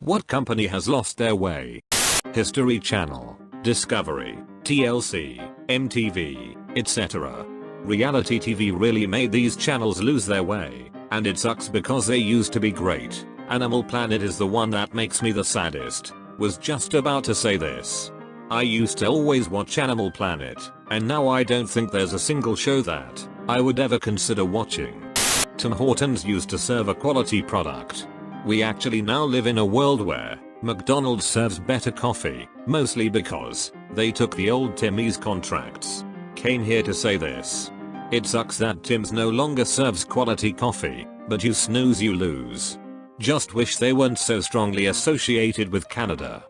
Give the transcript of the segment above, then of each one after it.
What company has lost their way? History Channel, Discovery, TLC, MTV, etc. Reality TV really made these channels lose their way, and it sucks because they used to be great. Animal Planet is the one that makes me the saddest. Was just about to say this. I used to always watch Animal Planet, and now I don't think there's a single show that I would ever consider watching. Tim Hortons used to serve a quality product. We actually now live in a world where McDonald's serves better coffee, mostly because they took the old Timmy's contracts. Came here to say this. It sucks that Tim's no longer serves quality coffee, but you snooze you lose. Just wish they weren't so strongly associated with Canada.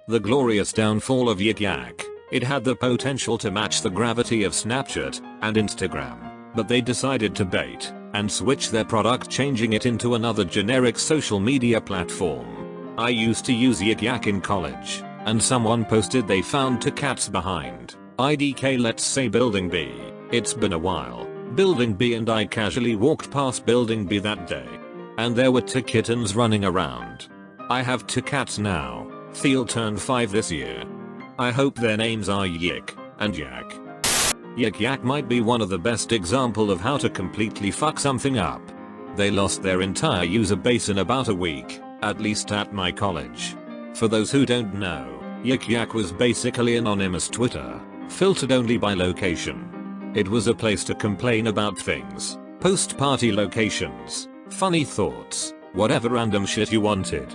The glorious downfall of Yik Yak. It had the potential to match the gravity of Snapchat and Instagram, but they decided to bait and switch their product, changing it into another generic social media platform. I used to use Yik Yak in college, and someone posted they found 2 cats behind IDK, let's say Building B. It's been a while. Building B and I casually walked past Building B that day, and there were 2 kittens running around. I have 2 cats now. Theo turned 5 this year. I hope their names are Yik and Yak. Yik Yak might be one of the best example of how to completely fuck something up. They lost their entire user base in about a week, at least at my college. For those who don't know, Yik Yak was basically anonymous Twitter, filtered only by location. It was a place to complain about things, post party locations, funny thoughts, whatever random shit you wanted.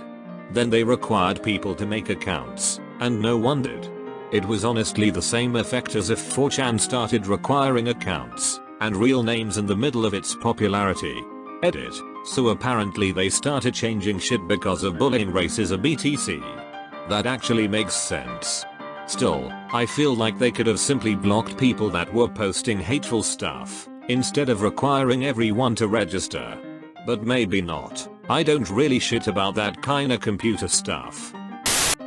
Then they required people to make accounts, and no one did. It was honestly the same effect as if 4chan started requiring accounts and real names in the middle of its popularity. Edit. So apparently they started changing shit because of bullying, racism, etc. That actually makes sense. Still, I feel like they could have simply blocked people that were posting hateful stuff, instead of requiring everyone to register. But maybe not. I don't really shit about that kinda computer stuff.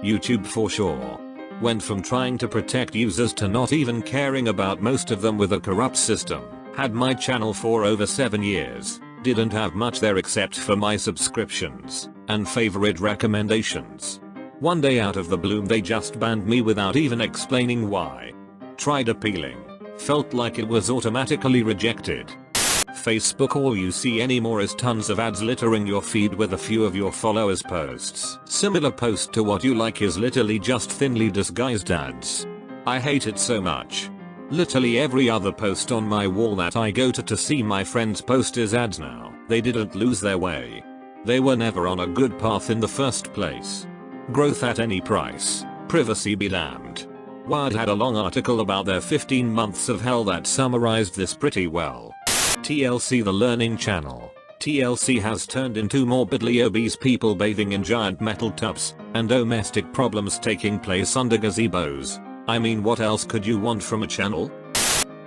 YouTube for sure. Went from trying to protect users to not even caring about most of them with a corrupt system. Had my channel for over 7 years. Didn't have much there except for my subscriptions and favorite recommendations. One day out of the blue they just banned me without even explaining why. Tried appealing. Felt like it was automatically rejected. Facebook, all you see anymore is tons of ads littering your feed with a few of your followers' posts. Similar post to what you like is literally just thinly disguised ads. I hate it so much. Literally every other post on my wall that I go to see my friends post is ads now. They didn't lose their way. They were never on a good path in the first place. Growth at any price. Privacy be damned. Wired had a long article about their 15 months of hell that summarized this pretty well. TLC, the learning channel. TLC has turned into morbidly obese people bathing in giant metal tubs, and domestic problems taking place under gazebos. I mean, what else could you want from a channel?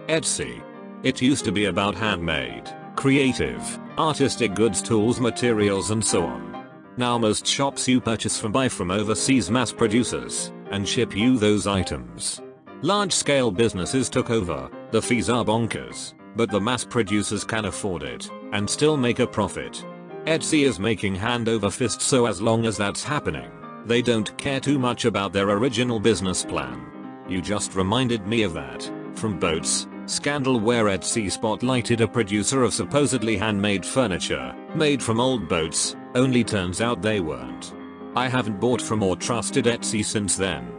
Etsy. It used to be about handmade, creative, artistic goods, tools, materials and so on. Now most shops you purchase from buy from overseas mass producers, and ship you those items. Large scale businesses took over, the fees are bonkers. But the mass producers can afford it and still make a profit. Etsy is making hand over fist, so as long as that's happening, they don't care too much about their original business plan. You just reminded me of that from Boats scandal, where Etsy spotlighted a producer of supposedly handmade furniture made from old boats, only turns out they weren't. I haven't bought from or trusted Etsy since then.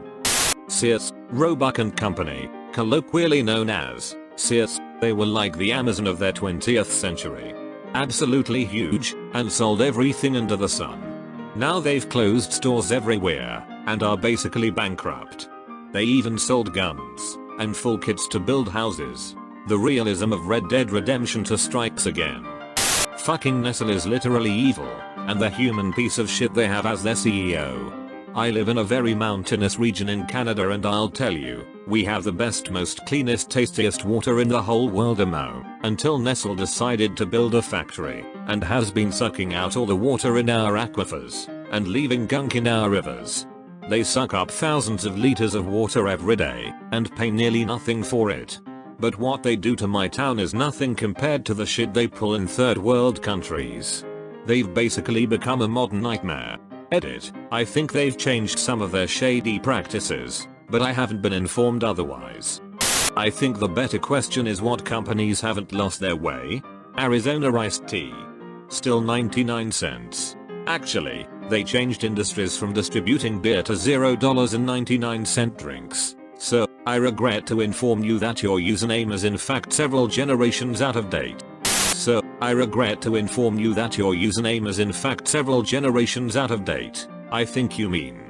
Sears, Roebuck and Company, colloquially known as Sears. They were like the Amazon of their 20th century. Absolutely huge, and sold everything under the sun. Now they've closed stores everywhere, and are basically bankrupt. They even sold guns, and full kits to build houses. The realism of Red Dead Redemption 2 strikes again. Fucking Nestle is literally evil, and the human piece of shit they have as their CEO. I live in a very mountainous region in Canada, and I'll tell you, we have the best, most cleanest, tastiest water in the whole world until Nestle decided to build a factory and has been sucking out all the water in our aquifers and leaving gunk in our rivers. They suck up thousands of liters of water every day and pay nearly nothing for it. But what they do to my town is nothing compared to the shit they pull in third world countries. They've basically become a modern nightmare. Edit. I think they've changed some of their shady practices, but I haven't been informed otherwise. I think the better question is what companies haven't lost their way? Arizona iced tea. Still 99 cents. Actually, they changed industries from distributing beer to $0.99 drinks. So, I regret to inform you that your username is in fact several generations out of date. So, I regret to inform you that your username is in fact several generations out of date. I think you mean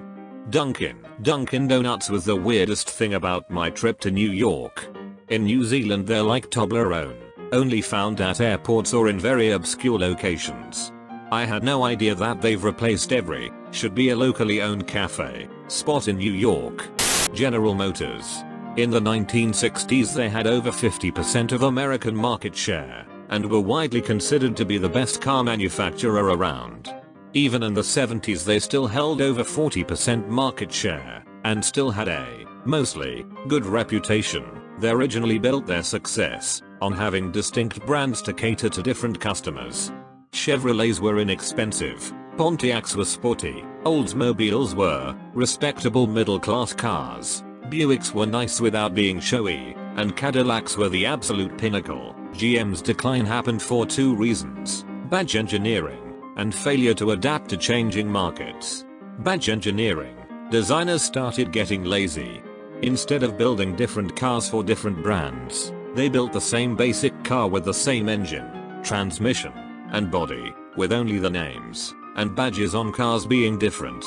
Dunkin'. Dunkin' Donuts was the weirdest thing about my trip to New York. In New Zealand they're like Toblerone, only found at airports or in very obscure locations. I had no idea that they've replaced every, should be a locally owned cafe, spot in New York. General Motors. In the 1960s they had over 50% of American market share, and were widely considered to be the best car manufacturer around. Even in the 70s they still held over 40% market share, and still had a, mostly, good reputation. They originally built their success on having distinct brands to cater to different customers. Chevrolets were inexpensive, Pontiacs were sporty, Oldsmobiles were respectable middle-class cars, Buicks were nice without being showy, and Cadillacs were the absolute pinnacle. GM's decline happened for two reasons: badge engineering and failure to adapt to changing markets. Badge engineering. Designers started getting lazy. Instead of building different cars for different brands, they built the same basic car with the same engine, transmission, and body, with only the names and badges on cars being different.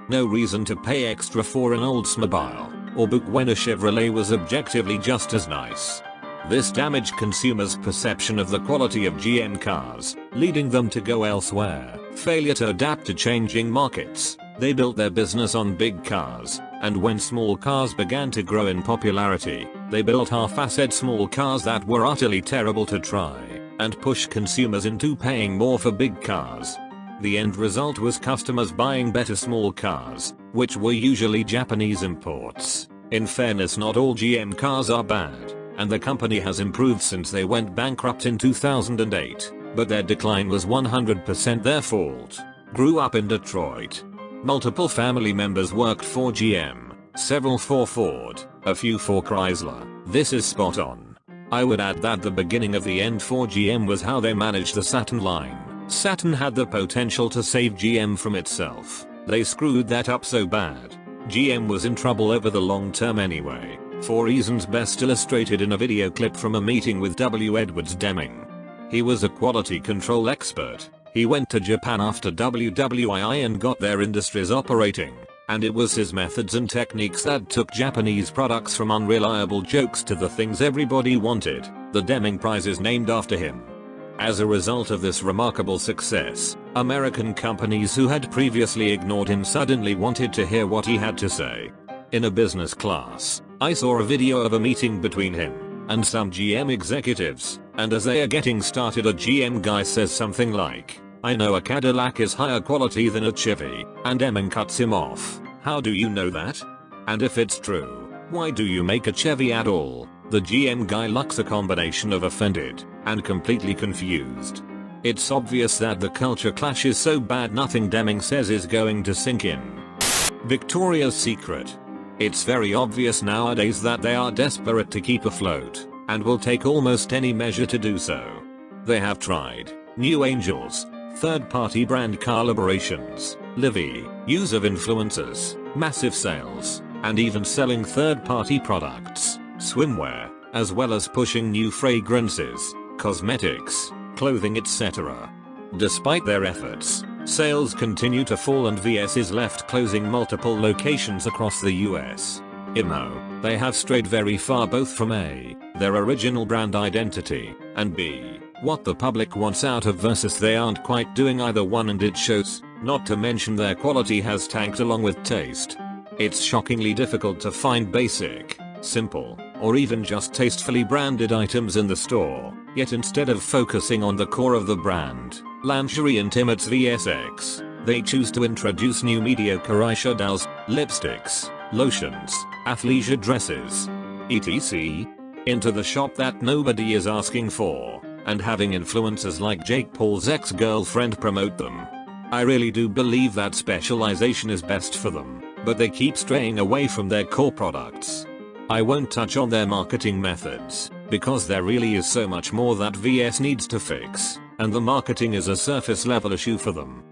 No reason to pay extra for an Oldsmobile, or book when a Chevrolet was objectively just as nice. This damaged consumers' perception of the quality of GM cars, leading them to go elsewhere. Failure to adapt to changing markets. They built their business on big cars, and when small cars began to grow in popularity, they built half-assed small cars that were utterly terrible to try, and pushed consumers into paying more for big cars. The end result was customers buying better small cars, which were usually Japanese imports. In fairness, not all GM cars are bad, and the company has improved since they went bankrupt in 2008, but their decline was 100% their fault. Grew up in Detroit. Multiple family members worked for GM, several for Ford, a few for Chrysler. This is spot on. I would add that the beginning of the end for GM was how they managed the Saturn line. Saturn had the potential to save GM from itself. They screwed that up so bad. GM was in trouble over the long term anyway, for reasons best illustrated in a video clip from a meeting with W. Edwards Deming. He was a quality control expert. He went to Japan after WWII and got their industries operating, and it was his methods and techniques that took Japanese products from unreliable jokes to the things everybody wanted. The Deming Prize is named after him. As a result of this remarkable success, American companies who had previously ignored him suddenly wanted to hear what he had to say. In a business class, I saw a video of a meeting between him and some GM executives, and as they are getting started, a GM guy says something like, "I know a Cadillac is higher quality than a Chevy," and Deming cuts him off. "How do you know that? And if it's true, why do you make a Chevy at all?" The GM guy looks a combination of offended and completely confused. It's obvious that the culture clash is so bad nothing Deming says is going to sink in. Victoria's Secret. It's very obvious nowadays that they are desperate to keep afloat, and will take almost any measure to do so. They have tried New Angels, third-party brand collaborations, Livy, use of influencers, massive sales, and even selling third-party products, swimwear, as well as pushing new fragrances, cosmetics, clothing, etc. Despite their efforts, sales continue to fall and VS is left closing multiple locations across the US. IMO, they have strayed very far both from A, their original brand identity, and B, what the public wants out of versus they aren't quite doing either one, and it shows, not to mention their quality has tanked along with taste. It's shockingly difficult to find basic, simple, or even just tastefully branded items in the store, yet instead of focusing on the core of the brand, lingerie intimates VSX, they choose to introduce new mediocre eyeshadows, lipsticks, lotions, athleisure dresses, etc. into the shop that nobody is asking for, and having influencers like Jake Paul's ex-girlfriend promote them. I really do believe that specialization is best for them, but they keep straying away from their core products. I won't touch on their marketing methods, because there really is so much more that VS needs to fix, and the marketing is a surface level issue for them.